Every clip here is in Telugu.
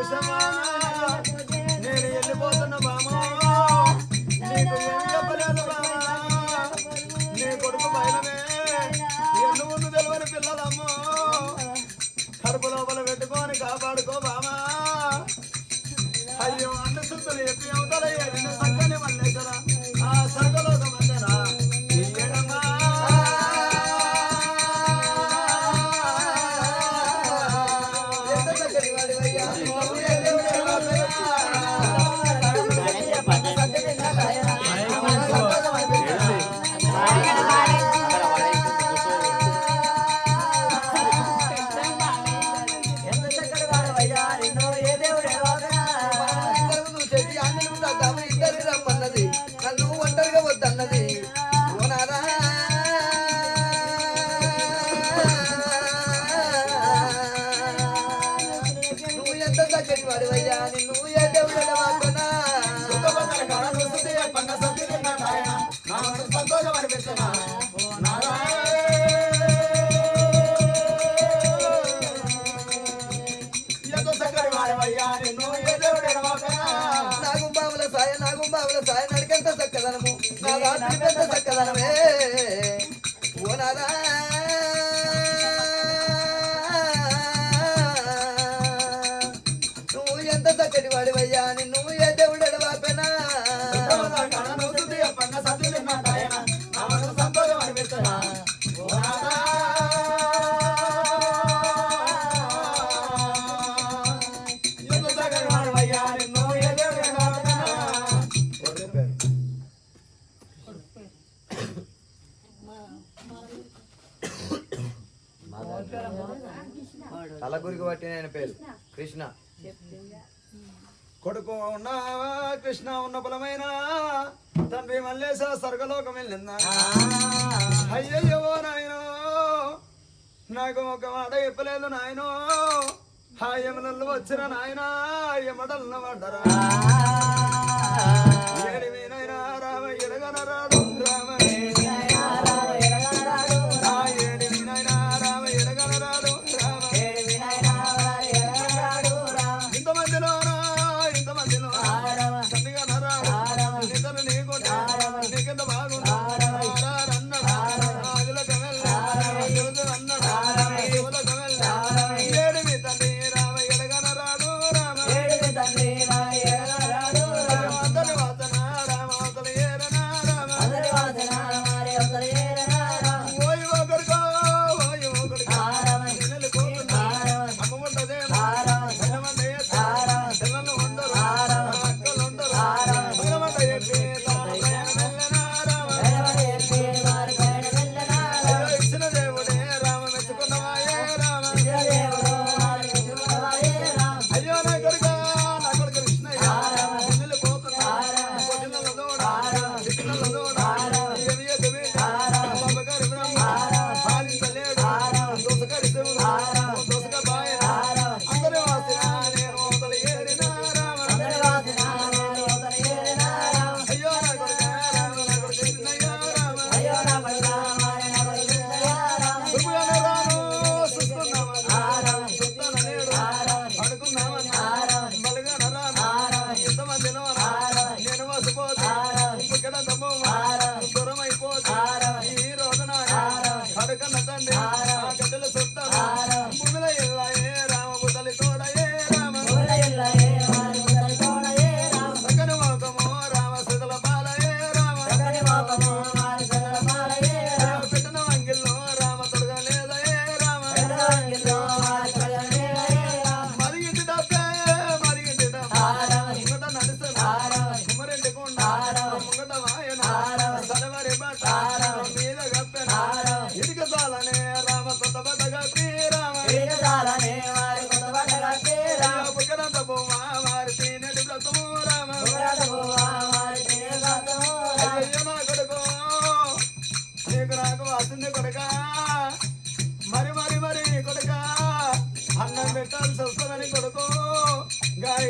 కుశమా నేను వెళ్ళిపోతున్నా బామా నీకు ఏం చెప్పలేదు బామా నీ కొడుకు బయలమే ఎన్ను ముందు తెలియని పిల్లలమ్మో కడుపు లోపల పెట్టుకొని కాపాడుకో బామా అయ్యో అన్న సుత్తులు ఎప్పి అవుతారయ్యా నిన్ను సక్కని మల్లేసరా ఆ సర్గలోక మందరా నాగుంబావుల సాయ నడికెంత చక్కదనము నా రాత్రి పెద్ద చక్కదనమే ఓ నాదా నువ్వు ఎంత చక్కటి వాడివయ్యా నువ్వు ఏ దేవుడు వాపెనా సంతోషం అనిపిస్తున్నా తలగురికి పట్టిన ఆయన పేరు కృష్ణ కొడుకు ఉన్నావా కృష్ణ ఉన్న బలమైన తండ్రి మల్లేశ స్వర్గలోకం వెళ్ళిందా అయ్యయ్యో నాయనో నాకు ఒక మాట చెప్పలేదు నాయనో ఆ యమనల్లు వచ్చిన నాయన యమడల్న పడ్డరా ఏడివైనా రామ ఎడగనరాడు రామ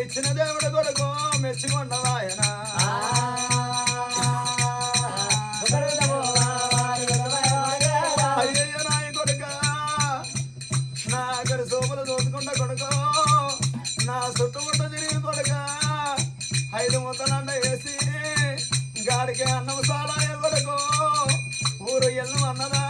ఇచ్చిన దేవుడు కొడుకు మెచ్చుకున్నవాయన అయ్యయ్య నాయ కొడుక నా అక్కడ సోపులు దోచుకున్న కొడుకు నా చుట్టుముట్ట తిరిగి కొడుక 5 ముద్దలండ వేసి గాడికి అన్నం సాలా కొడుకో ఊరు ఎల్లు అన్నదా